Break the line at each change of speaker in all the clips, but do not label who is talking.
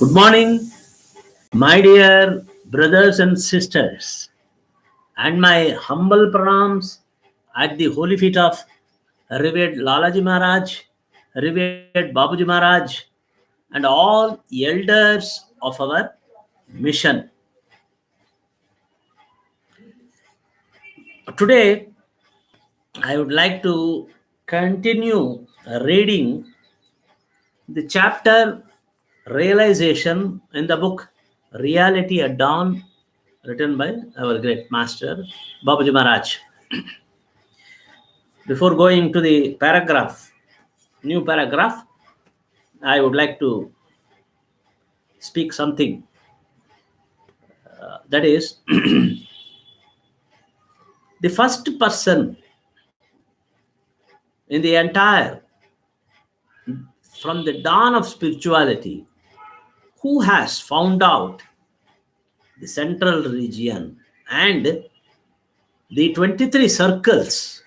Good morning, my dear brothers and sisters, and my humble pranams at the holy feet of Revered Lalaji Maharaj, Revered Babuji Maharaj, and all elders of our mission. Today, I would like to continue reading the chapter Realization in the book Reality at Dawn, written by our great master Babuji Maharaj. Before going to the new paragraph, I would like to speak something. That is, the first person in the entire, from the dawn of spirituality, who has found out the central region and the 23 circles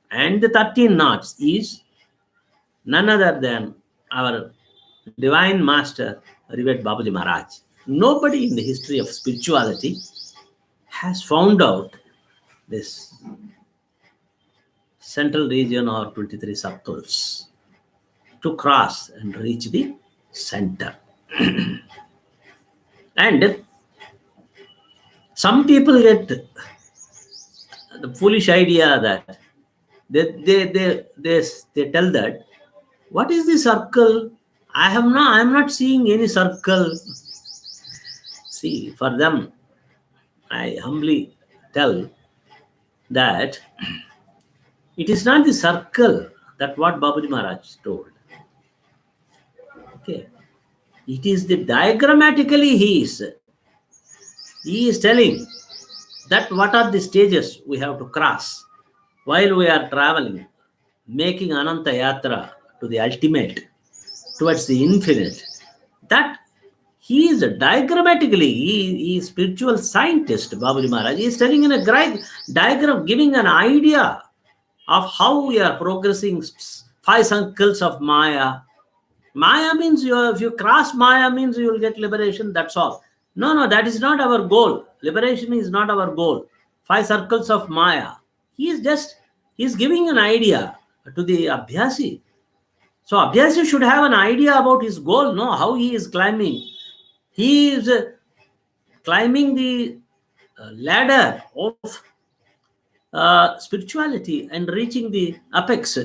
and the 13 knots is none other than our divine master, Revered Babuji Maharaj. Nobody in the history of spirituality has found out this central region or 23 circles to cross and reach the center. And some people get the foolish idea that they tell that, what is the circle? I am not seeing any circle. See, for them, I humbly tell that it is not the circle that what Babuji Maharaj told. Okay. It is the diagrammatically he is telling that what are the stages we have to cross while we are traveling, making Ananta Yatra to the ultimate, towards the infinite. That he is diagrammatically, he is spiritual scientist, Babuji Maharaj. He is telling in a diagram, giving an idea of how we are progressing 5 circles of Maya. Maya means if you cross Maya means you will get liberation, that's all. No, that is not our goal. Liberation is not our goal. 5 circles of Maya. He is giving an idea to the Abhyasi. So Abhyasi should have an idea about his goal, no, how he is climbing. He is climbing the ladder of spirituality and reaching the apex.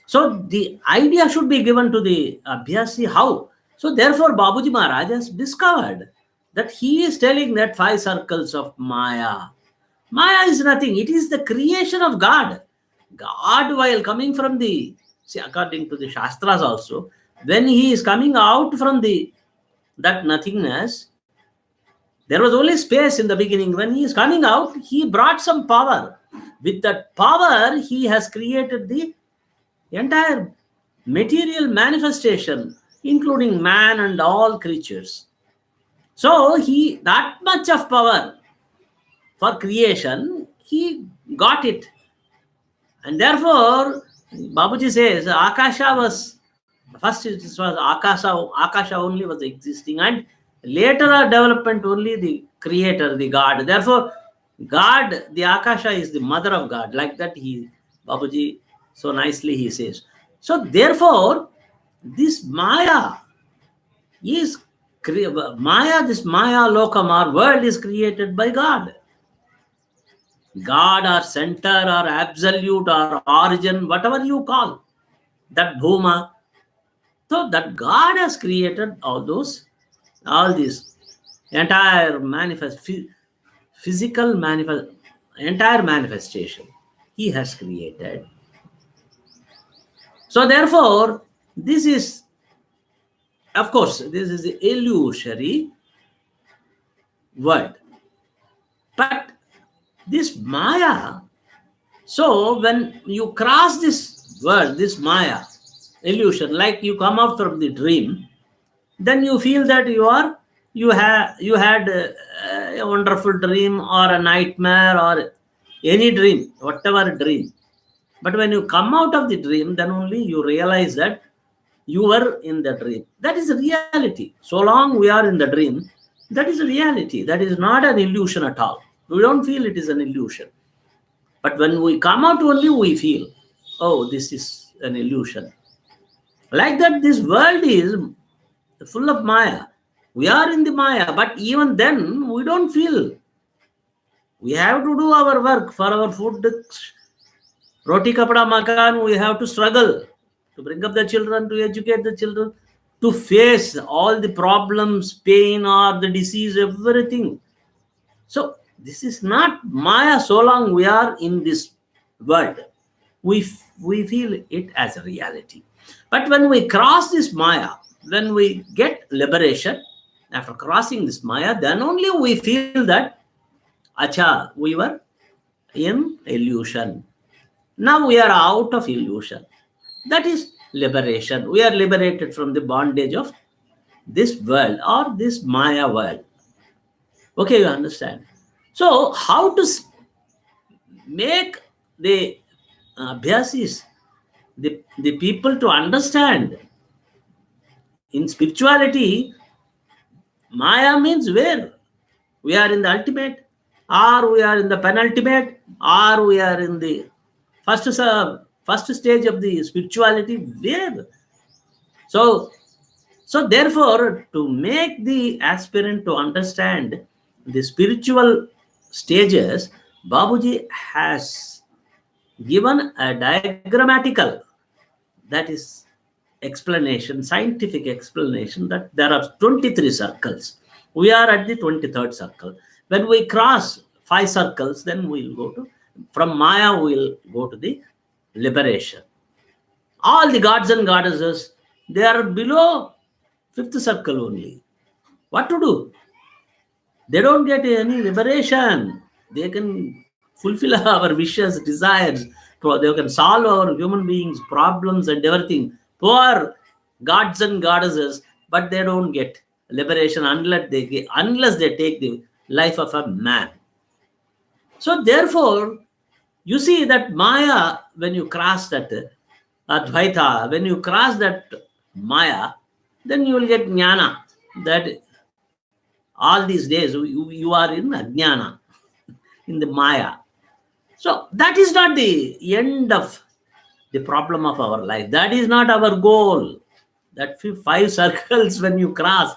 So the idea should be given to the Abhyasi how. So therefore Babuji Maharaj has discovered that he is telling that 5 circles of Maya. Maya is nothing. It is the creation of God. God, while coming from the, see, according to the Shastras also, when he is coming out from that nothingness, there was only space in the beginning. When he is coming out, he brought some power. With that power, he has created the entire material manifestation, including man and all creatures. So he, that much of power for creation, he got it. And therefore, Babuji says, Akasha was, first it was Akasha only was existing, and later development only the creator, the God. Therefore, God, the Akasha is the mother of God. Like that Babuji so nicely he says. So therefore, this Maya is this Maya Lokam, our world is created by God. God or center or absolute or origin, whatever you call that Bhuma. So that God has created all this entire physical entire manifestation he has created. So therefore, this is, of course, this is the illusory word. But this Maya, so when you cross this word, this Maya, illusion, like you come out from the dream, then you feel that you had a wonderful dream or a nightmare or any dream, whatever dream. But when you come out of the dream, then only you realize that You were in the dream. That is a reality. So long we are in the dream, that is a reality. That is not an illusion at all. We don't feel it is an illusion. But when we come out only, we feel, oh, this is an illusion. Like that, this world is full of Maya. We are in the Maya, but even then, we don't feel. We have to do our work for our food. Roti kapda makan, we have to struggle to bring up the children, to educate the children, to face all the problems, pain or the disease, everything. So this is not Maya so long we are in this world. We feel it as a reality. But when we cross this Maya, when we get liberation, after crossing this Maya, then only we feel that, acha, we were in illusion. Now we are out of illusion. That is liberation. We are liberated from the bondage of this world or this Maya world. Okay, you understand? So, how to make the abhyasis, the people to understand? In spirituality, Maya means where? We are in the ultimate, or we are in the penultimate, or we are in the first stage of the spirituality. Where? So therefore, to make the aspirant to understand the spiritual stages, Babuji has given a diagrammatical, that is explanation, scientific explanation, that there are 23 circles. We are at the 23rd circle. When we cross 5 circles, then we'll go to, from Maya, we'll go to the liberation. All the gods and goddesses, they are below 5th circle only. What to do? They don't get any liberation. They can fulfill our wishes, desires. They can solve our human beings' problems and everything. Poor gods and goddesses, but they don't get liberation unless they take the life of a man. So therefore, you see that Maya, when you cross that Advaita, when you cross that Maya, then you will get Jnana. That all these days you are in Ajnana, in the Maya. So that is not the end of the problem of our life. That is not our goal. That 5 circles when you cross,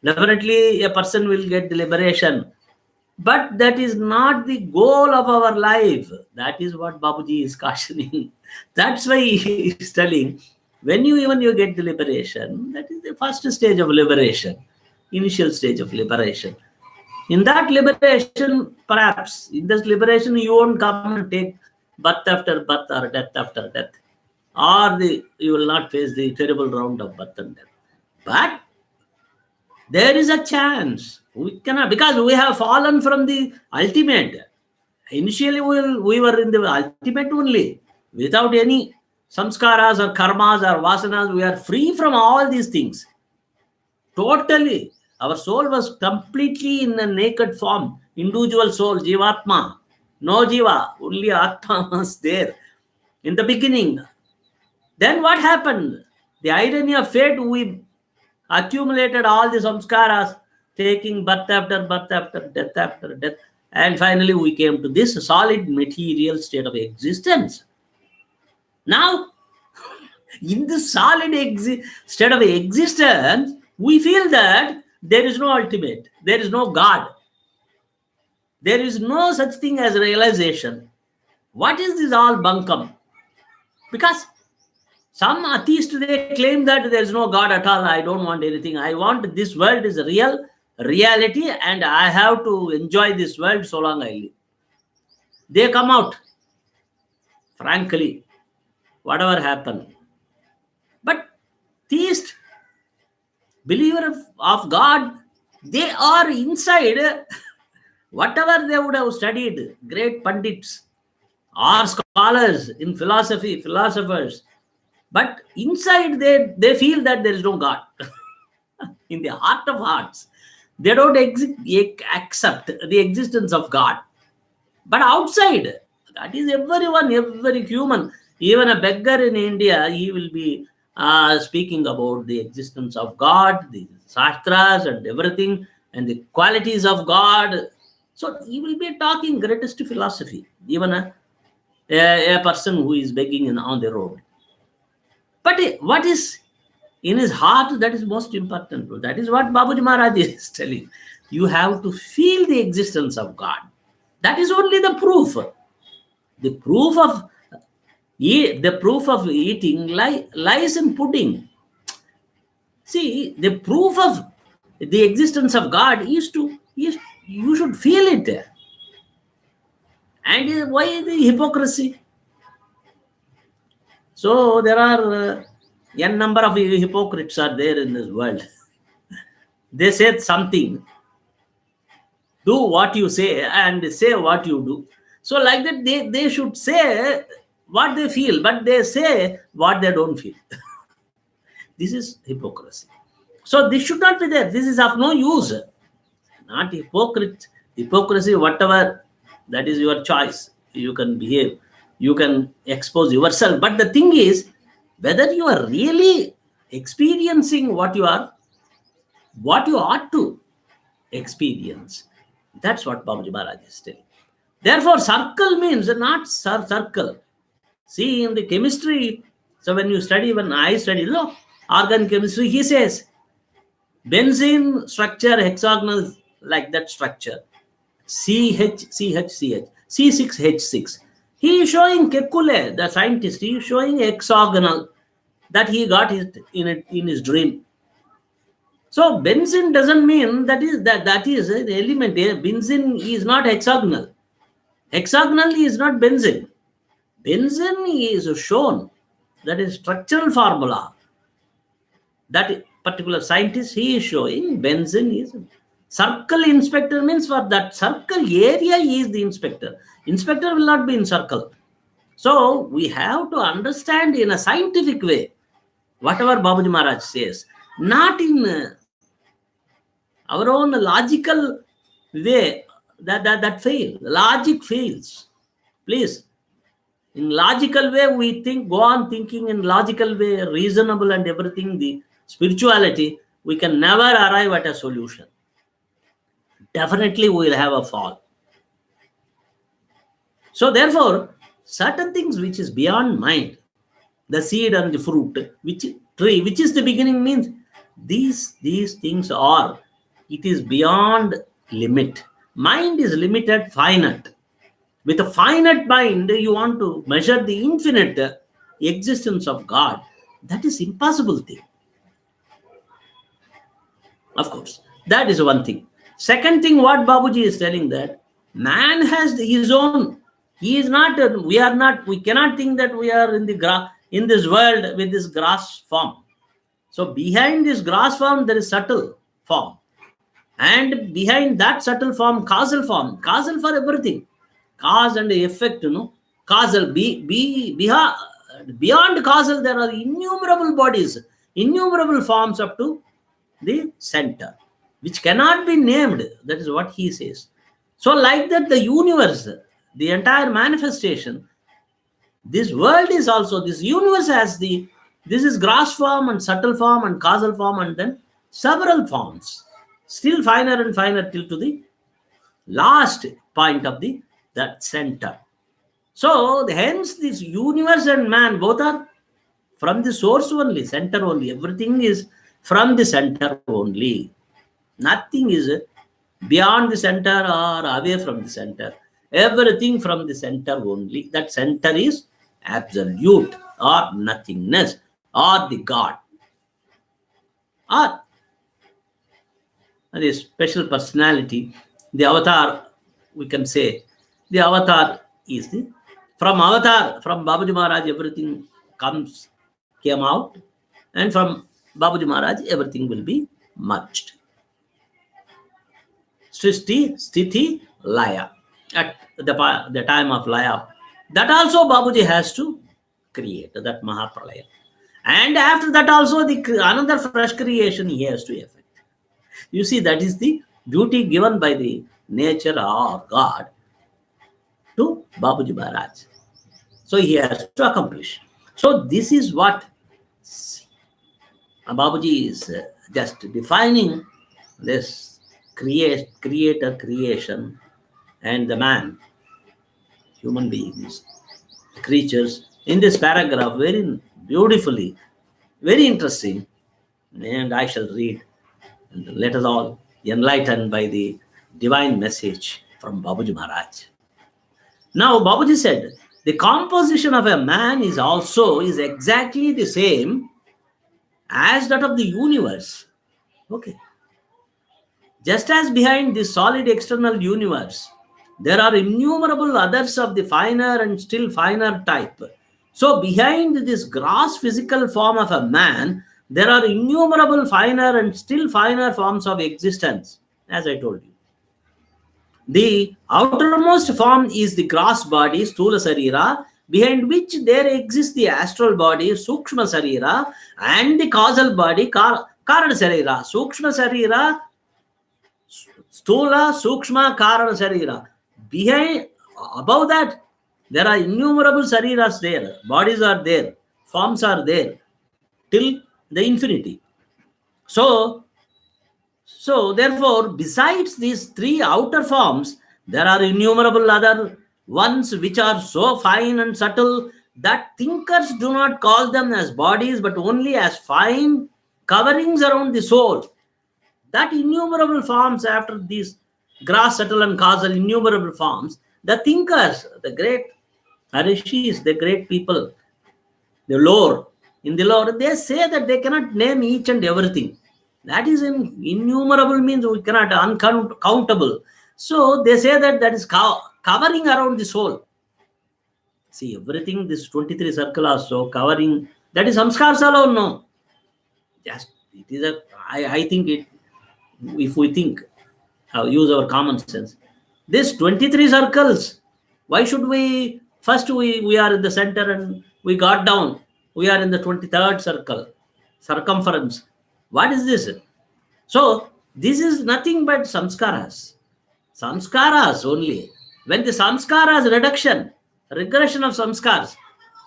definitely a person will get the liberation. But that is not the goal of our life. That is what Babuji is cautioning. That's why he is telling, when you get the liberation, that is the first stage of liberation, initial stage of liberation. In that liberation, perhaps, in this liberation, you won't come and take birth after birth or death after death. Or you will not face the terrible round of birth and death. But there is a chance. We cannot, because we have fallen from the ultimate. Initially, we were in the ultimate only. Without any samskaras or karmas or vasanas, we are free from all these things. Totally. Our soul was completely in a naked form. Individual soul, Jivatma. No Jiva, only Atma was there in the beginning. Then what happened? The irony of fate, we accumulated all the samskaras, taking birth after birth after death, and finally we came to this solid material state of existence. Now, in this solid state of existence, we feel that there is no ultimate, there is no God, there is no such thing as realization. What is this all bunkum? Because some atheists, they claim that there is no God at all. I don't want anything. I want this world is a real reality and I have to enjoy this world so long I live. They come out, frankly, whatever happened. But theist, believer of God, they are inside whatever they would have studied, great pandits or scholars in philosophy, philosophers. But inside they feel that there is no God. In the heart of hearts, they don't accept the existence of God. But outside, that is everyone, every human, even a beggar in India, he will be speaking about the existence of God, the Shastras and everything, and the qualities of God. So he will be talking greatest philosophy, even a person who is begging on the road. But what is in his heart, that is most important. That is what Babuji Maharaj is telling. You have to feel the existence of God. That is only the proof. The proof of eating lies in pudding. See, the proof of the existence of God is you should feel it. And why the hypocrisy? So there are n number of hypocrites are there in this world. They said something, do what you say and say what you do. So like that, they should say what they feel, but they say what they don't feel. This is hypocrisy. So this should not be there. This is of no use. Not hypocrisy, whatever, that is your choice. You can behave, you can expose yourself. But the thing is, whether you are really experiencing what you ought to experience. That's what Babuji Maharaj is telling. Therefore, circle means not circle. See, in the chemistry, so when I study organic chemistry, he says, benzene structure hexagonal, like that structure. C6H6. He is showing Kekulé, the scientist, he is showing hexagonal, that he got it in his dream. So benzene doesn't mean that is the element. Benzene is not hexagonal. Hexagonal is not benzene. Benzene is shown, that is structural formula. That particular scientist, he is showing benzene is circle. Inspector means for that circle area he is the inspector. Inspector will not be in circle. So we have to understand in a scientific way whatever Babuji Maharaj says, not in our own logical way. That fail. Logic fails. Please, in logical way we think, go on thinking in logical way, reasonable and everything, the spirituality, we can never arrive at a solution. Definitely we will have a fall. So therefore, certain things which is beyond mind, the seed and the fruit, which is the beginning, means these things are, it is beyond limit. Mind is limited, finite. With a finite mind, you want to measure the infinite existence of God. That is impossible thing. Of course, that is one thing. Second thing, what Babuji is telling, that man has his own. He is not. We are not. We cannot think that we are in this world with this grass form. So behind this grass form, there is subtle form, and behind that subtle form, causal for everything, cause and effect. Causal. Beyond causal, there are innumerable bodies, innumerable forms up to the center, which cannot be named. That is what he says. So like that, the universe, the entire manifestation, this world is also, this universe has this is grass form and subtle form and causal form, and then several forms, still finer and finer till to the last point of that center. So hence this universe and man both are from the source only, center only. Everything is from the center only. Nothing is beyond the center or away from the center. Everything from the center only. That center is absolute or nothingness or the God. Or the special personality, the avatar, we can say. The avatar is from Babuji Maharaj, everything came out, and from Babuji Maharaj, everything will be merged. Srishti, Sthiti, Laya. At the time of Laya, that also Babuji has to create, that Mahapralaya. And after that also, another fresh creation he has to effect. You see, that is the duty given by the nature or God to Babuji Maharaj. So he has to accomplish. So this is what Babuji is just defining this creator, creation, and the man, human beings, creatures, in this paragraph very beautifully, very interesting. And I shall read, and let us all enlightened by the divine message from Babuji Maharaj. Now, Babuji said, the composition of a man is exactly the same as that of the universe. Okay. Just as behind the solid external universe, there are innumerable others of the finer and still finer type. So, behind this gross physical form of a man, there are innumerable finer and still finer forms of existence, as I told you. The outermost form is the gross body, Sthula Sarira, behind which there exists the astral body, Sukshma Sarira, and the causal body, Karana Sarira. Sukshma Sarira, Sthula, Sukshma, Karana Sarira. Behind, above that, there are innumerable Sariras there. Bodies are there. Forms are there. Till the infinity. So therefore, besides these three outer forms, there are innumerable other ones which are so fine and subtle that thinkers do not call them as bodies, but only as fine coverings around the soul. That innumerable forms after these gross, subtle, and causal innumerable forms, the thinkers, the great rishis, the great people, the lore, in the lore, they say that they cannot name each and everything. That is innumerable means we cannot uncountable. So they say that is covering around the soul. See, everything, this 23 circle also covering, that is samskars alone, no. Just, it is I think it, if we think, use our common sense. This 23 circles, why should we, first we are in the center and we got down. We are in the 23rd circle, circumference. What is this? So, this is nothing but samskaras. Samskaras only. When the samskaras regression of samskars,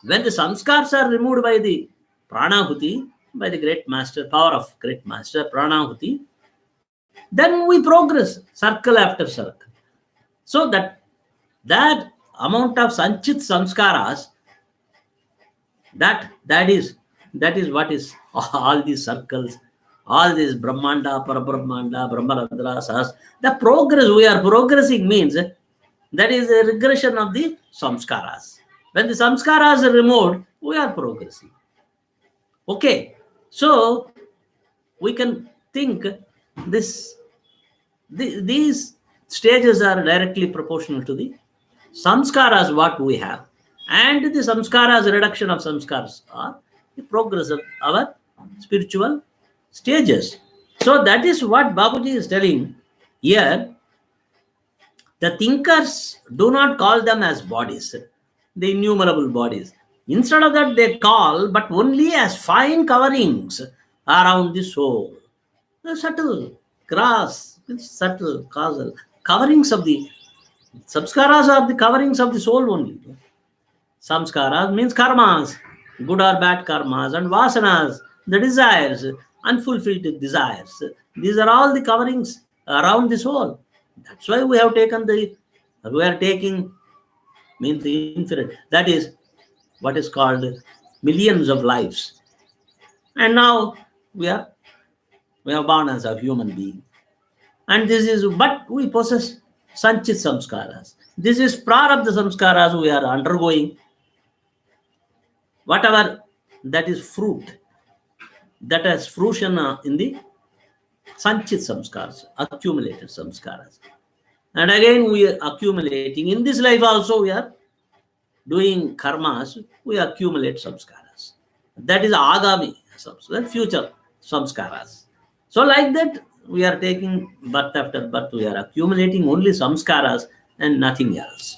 when the samskars are removed by the pranahuti, by the great master, power of great master, pranahuti, then we progress, circle after circle. So that amount of sanchit samskaras, that is what is all these circles, all these Brahmanda, Parabrahmanda, Brahmarandra, Sahas. The progress, we are progressing means that is a regression of the samskaras. When the samskaras are removed, we are progressing. Okay, so we can think these stages are directly proportional to the samskaras what we have, and the samskaras, reduction of samskaras, are the progress of our spiritual stages. So that is what Babuji is telling here. The thinkers do not call them as bodies, the innumerable bodies. Instead of that, they call, but only as fine coverings around the soul. The subtle grass, subtle causal coverings of the samskaras are the coverings of the soul only. Samskaras means karmas, good or bad karmas, and vasanas, the desires, unfulfilled desires. These are all the coverings around the soul. That's why we are taking means the infinite. That is what is called millions of lives. And now we are born as a human being. And this is, but we possess sanchit samskaras. This is prarabdha samskaras we are undergoing. Whatever that is fruit, that has fruition in the sanchit samskaras, accumulated samskaras. And again we are accumulating. In this life also we are doing karmas, we accumulate samskaras. That is agami samskaras, future samskaras. So like that, we are taking birth after birth, we are accumulating only samskaras and nothing else.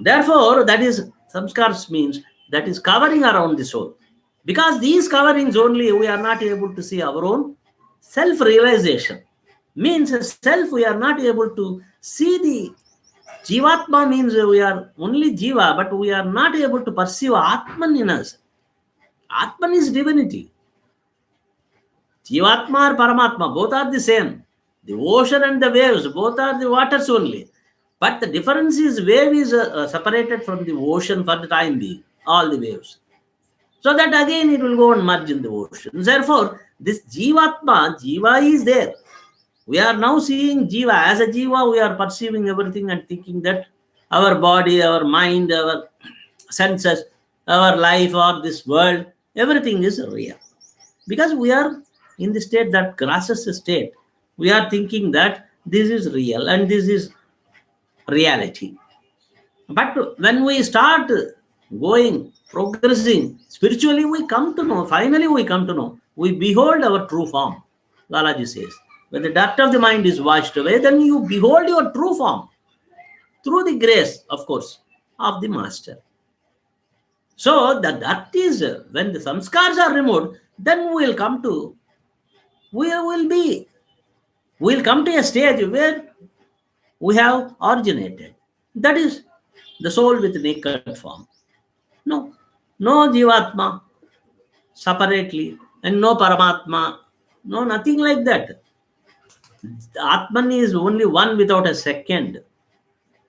Therefore, that is, samskaras means that is covering around the soul. Because these coverings only, we are not able to see our own self-realization. Means self, we are not able to see the Jivatma, means we are only Jiva, but we are not able to perceive Atman in us. Atman is divinity. Jivatma or Paramatma, both are the same. The ocean and the waves, both are the waters only. But the difference is wave is separated from the ocean for the time being, all the waves. So that again it will go and merge in the ocean. Therefore, this Jivatma, Jiva is there. We are now seeing Jiva. As a Jiva, we are perceiving everything and thinking that our body, our mind, our senses, our life, or this world, everything is real. Because we are in the state that grasses the state. We are thinking that this is real and this is reality. But when we start going, progressing, spiritually we come to know, finally we come to know, we behold our true form. Lalaji says, when the dirt of the mind is washed away, then you behold your true form through the grace, of course, of the master. So the dirt is, when the samskars are removed, then we'll come to a stage where we have originated. That is the soul with naked form. No Jivatma separately, and no Paramatma, no, nothing like that. Atman is only one without a second.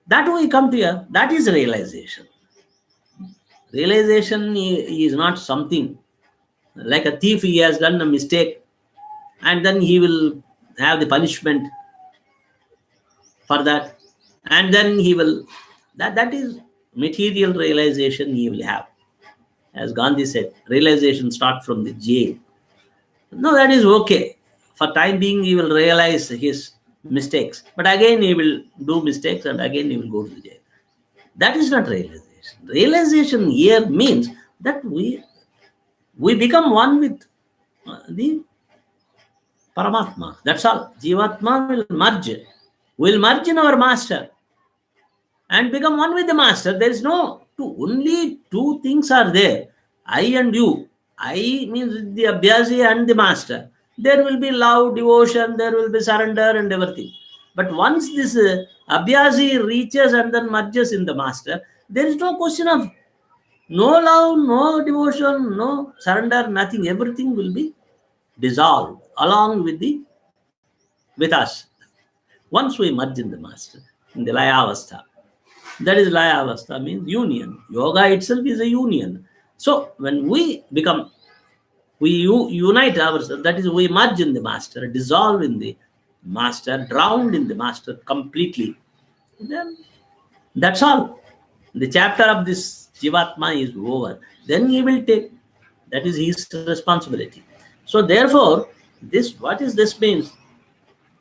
That we come to here, that is realization. Realization is not something like a thief. He has done a mistake and then he will have the punishment for that, and then he will, that is material realization he will have. As Gandhi said, realization start from the jail. No, that is okay. For time being, he will realize his mistakes, but again he will do mistakes and again he will go to the jail. That is not realization. Realization here means that we become one with the Paramatma. That's all. Jivatma will merge. Will merge in our master and become one with the master. There is no two. Only two things are there. I and you. I means the Abhyasi and the master. There will be love, devotion, there will be surrender and everything. But once this Abhyasi reaches and then merges in the master, there is no question of no love, no devotion, no surrender, nothing. Everything will be dissolved along with us. Once we merge in the master, in the Laya Avastha. That is Laya Avastha, means union. Yoga itself is a union. So when we unite ourselves, that is, we merge in the master, dissolve in the master, drowned in the master completely. Then that's all. The chapter of this Jivatma is over. Then he will take. That is his responsibility. So therefore, what is this means?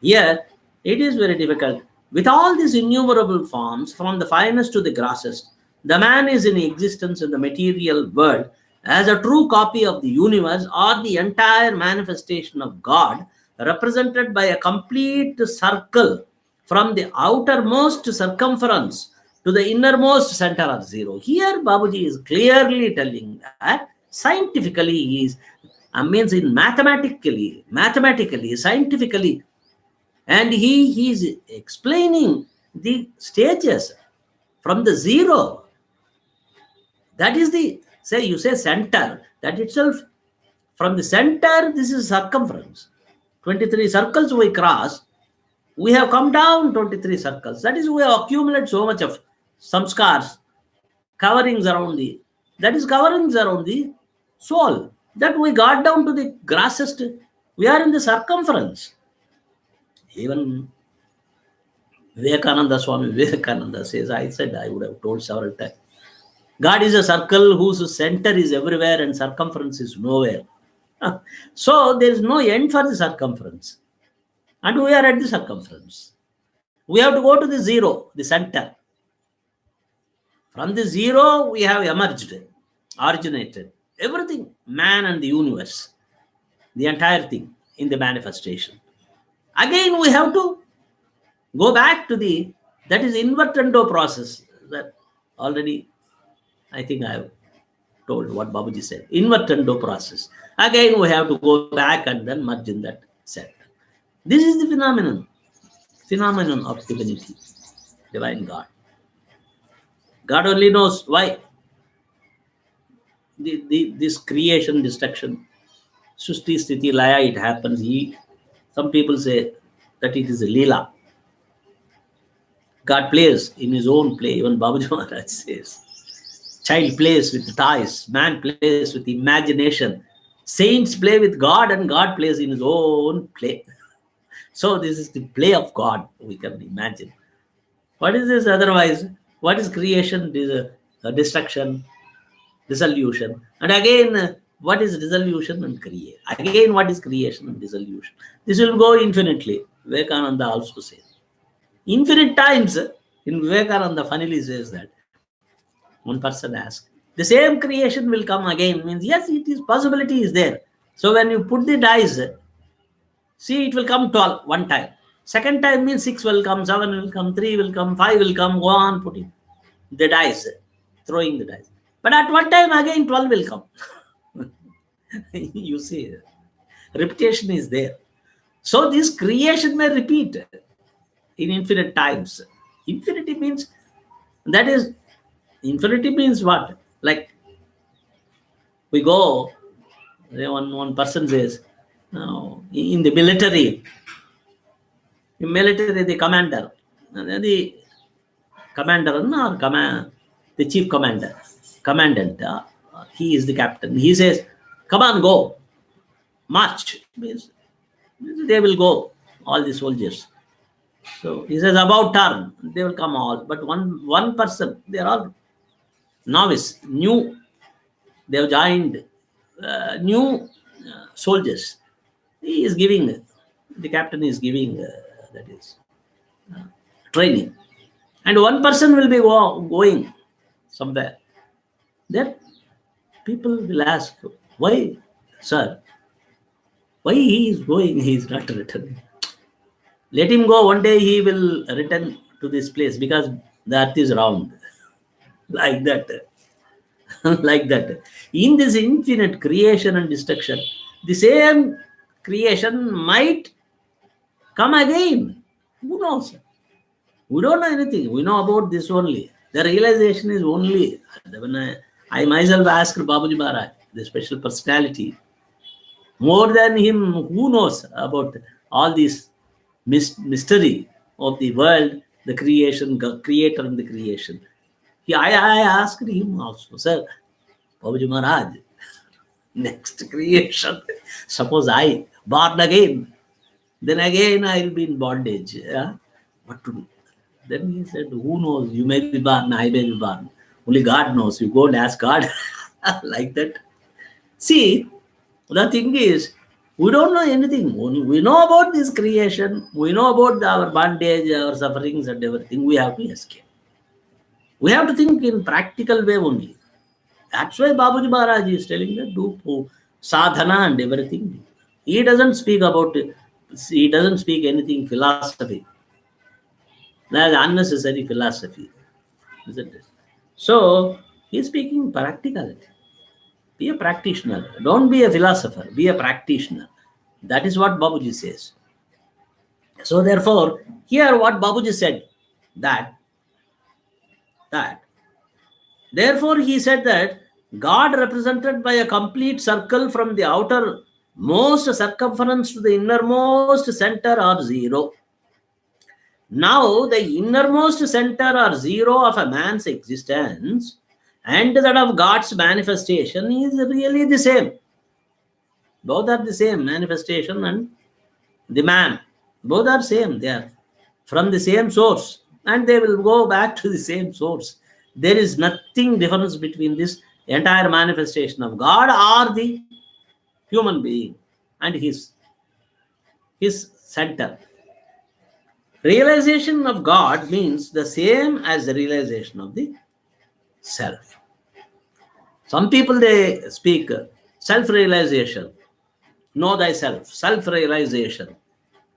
Here, it is very difficult. With all these innumerable forms, from the finest to the grossest, the man is in existence in the material world as a true copy of the universe or the entire manifestation of God, represented by a complete circle from the outermost circumference to the innermost center of zero. Here, Babuji is clearly telling that scientifically, means in mathematically, scientifically, and he is explaining the stages from the zero. That is the, you say center, that itself, from the center, this is circumference. 23 circles we cross, we have come down 23 circles. That is, we have accumulated so much of samskars, coverings around the soul, that we got down to the grossest. We are in the circumference. Even Vivekananda says, I would have told several times, God is a circle whose center is everywhere and circumference is nowhere. So there is no end for the circumference. And we are at the circumference. We have to go to the zero, the center. From the zero, we have emerged, originated. Everything, man and the universe, the entire thing in the manifestation. Again, we have to go back to that is invertendo process. That already, I think I have told what Babuji said. Invertendo process. Again, we have to go back and then merge in that set. This is the phenomenon of divinity, divine God. God only knows why this creation, destruction, Sushti Sthiti Laya, it happens. Some people say that it is a Leela. God plays in his own play. Even Babuji Maharaj says, child plays with toys, man plays with imagination. Saints play with God and God plays in his own play. So this is the play of God, we can imagine. What is this otherwise? What is creation? Destruction, dissolution. And again, what is dissolution and creation? Again, what is creation and dissolution? This will go infinitely. Vivekananda also says. Infinite times, in Vivekananda funnily says that. One person asks, the same creation will come again. Means, yes, it is, possibility is there. So when you put the dice, see, it will come 12 one time. Second time means 6 will come, 7 will come, 3 will come, 5 will come, go on putting the dice, throwing the dice. But at one time again 12 will come. You see, repetition is there. So this creation may repeat in infinite times. Infinity means, that is, infinity means what? Like, we go, one person says, in the military, the commander, the chief commandant, he is the captain. He says, come on, go, march. Means they will go, all the soldiers. So he says, about turn, they will come all. But one person, they are all novice, new. They have joined new soldiers. He is giving, the captain is giving, that is, training. And one person will be going somewhere. Then people will ask, why, sir? Why he is going? He is not returning. Let him go. One day he will return to this place because the earth is round. Like that. Like that. In this infinite creation and destruction, the same creation might come again. Who knows? We don't know anything. We know about this only. The realization is only. When I myself asked Babuji Maharaj, the special personality, more than him, who knows about all this mystery of the world, the creation, creator and the creation. I asked him also, sir, Babuji Maharaj, next creation, suppose I born again, then again I will be in bondage. What to do? Then he said, who knows? You may be born, I may be born. Only God knows. You go and ask God. Like that. See, the thing is, we don't know anything. We know about this creation. We know about our bondage, our sufferings and everything. We have to escape. We have to think in practical way only. That's why Babuji Maharaj is telling that do sadhana and everything. He doesn't speak about it. He doesn't speak anything philosophy. That's unnecessary philosophy, isn't it? So he's speaking practicality. Be a practitioner. Don't be a philosopher. Be a practitioner. That is what Babuji says. So therefore, here what Babuji said, that therefore he said that God represented by a complete circle from the outermost circumference to the innermost center are zero. Now the innermost center or zero of a man's existence and that of God's manifestation is really the same. Both are the same, manifestation and the man. Both are same. They are from the same source and they will go back to the same source. There is nothing difference between this entire manifestation of God or the human being and his center. Realization of God means the same as the realization of the self. Some people, they speak self-realization, know thyself, self-realization.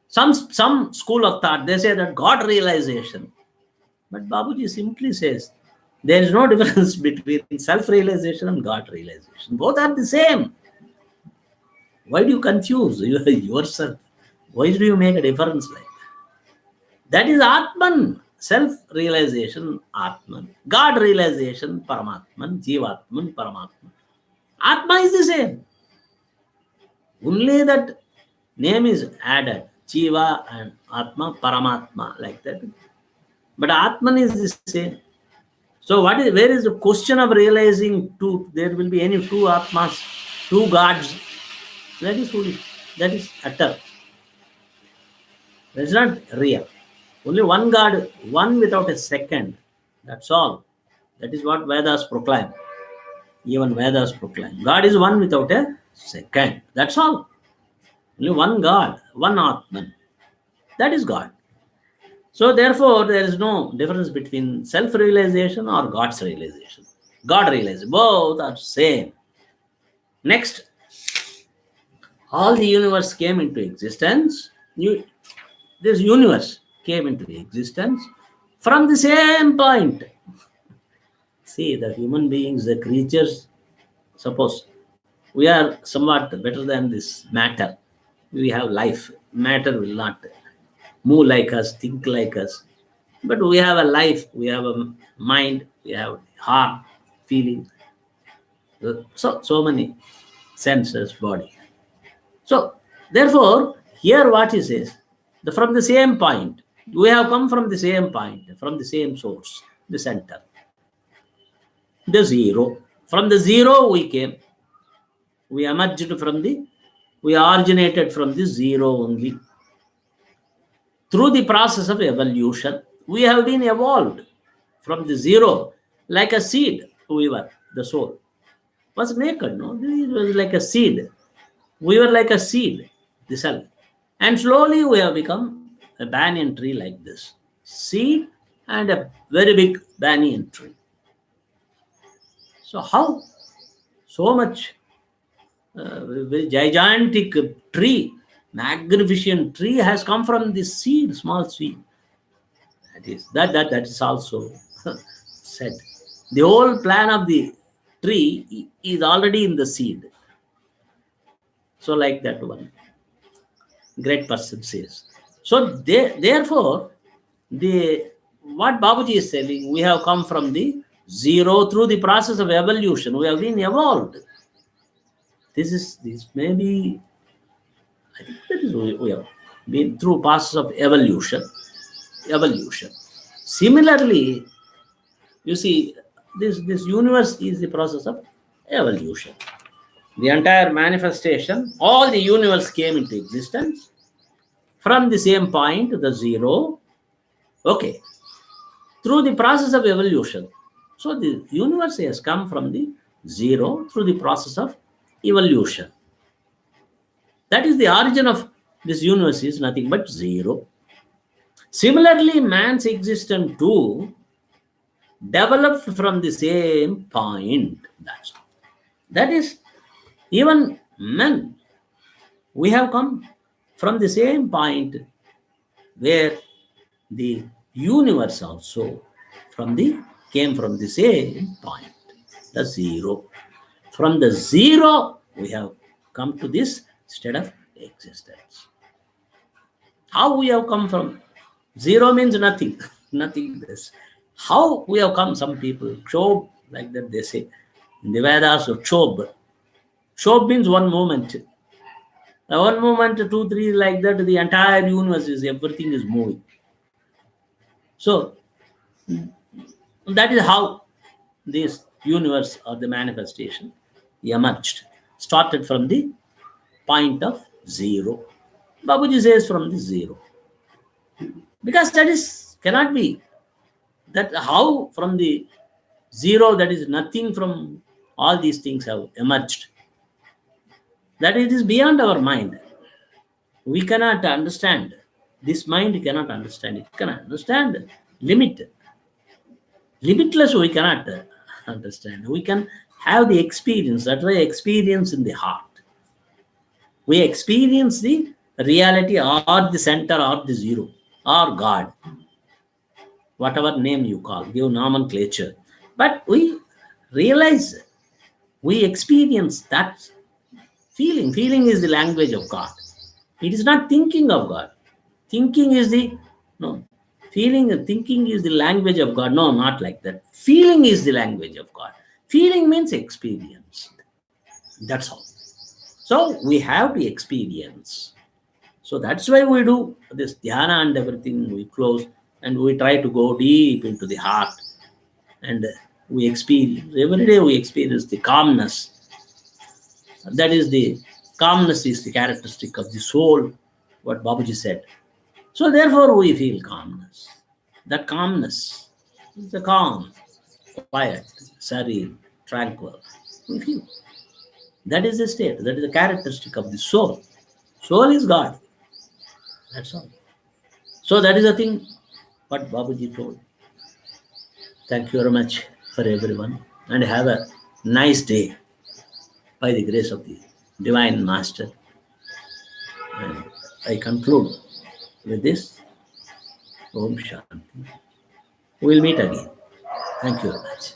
Some school of thought, they say that God realization. But Babuji simply says, there is no difference between self-realization and God realization. Both are the same. Why do you confuse yourself? Why do you make a difference like that? That is Atman. Self-realization, Atman. God realization, Paramatman. Jivatman, Paramatman. Atma is the same. Only that name is added, Jiva and Atma, Paramatma, like that. But Atman is the same. So what is, where is the question of realizing two? There will be any two Atmas, two gods. That is foolish. That is utter. That is not real. Only one God, one without a second. That's all. That is what Vedas proclaim. Even Vedas proclaim. God is one without a second. That's all. Only one God, one Atman. That is God. So therefore, there is no difference between self-realization or God's realization. God realization. Both are same. Next, all the universe came into existence. This universe came into existence from the same point. See, the human beings, the creatures, suppose we are somewhat better than this matter. We have life. Matter will not move like us, think like us. But we have a life, we have a mind, we have heart, feeling. So many senses, body. So, therefore, here what he says, from the same point, we have come from the same point, from the same source, the center, the zero. From the zero we came. We emerged from we originated from the zero only. Through the process of evolution, we have been evolved from the zero, like a seed. We were, the soul was naked, no? It was like a seed. We were like a seed, the cell. And slowly we have become a banyan tree like this. Seed and a very big banyan tree. So how? So much very gigantic tree, magnificent tree has come from this seed, small seed. That is also said. The whole plan of the tree is already in the seed. So like that one great person says. So therefore, what Babuji is telling, we have come from the zero through the process of evolution. We have been evolved. This may be, I think that is we have been through process of evolution. Similarly, you see, this universe is the process of evolution. The entire manifestation, all the universe came into existence from the same point, the zero. Okay. Through the process of evolution. So the universe has come from the zero through the process of evolution. That is the origin of this universe is nothing but zero. Similarly, man's existence too developed from the same point. That is, even men, we have come from the same point where the universe also came from the same point, the zero. From the zero, we have come to this state of existence. How we have come from zero means nothing, nothing. This how we have come. Some people Chob, like that they say in the Vedas, Chob. Chob means one moment. One moment, two, three, like that. The entire universe is everything is moving. So that is how this universe or the manifestation emerged, started from the point of zero. Babuji says from the zero. Because that is cannot be. That how from the zero, that is nothing, from all these things have emerged. That it is beyond our mind. We cannot understand. This mind cannot understand. It cannot understand limit. Limitless we cannot understand. We can have the experience. That's why experience in the heart. We experience the reality or the center or the zero or God. Whatever name you call, give nomenclature. But we realize, we experience that feeling. Feeling is the language of God. It is not thinking of God. Thinking is feeling and thinking is the language of God. No, not like that. Feeling is the language of God. Feeling means experience. That's all. So we have to experience. So that's why we do this dhyana and everything. We close and we try to go deep into the heart, and we experience every day. We experience the calmness. That is the calmness is the characteristic of the soul. What Babuji said. So therefore we feel calmness. That calmness is the calm, quiet, serene, tranquil. We feel. That is the state. That is the characteristic of the soul. Soul is God. That's all. So that is the thing what Babuji told. Thank you very much for everyone and have a nice day by the grace of the Divine Master. And I conclude with this. Om Shanti. We'll meet again. Thank you very much.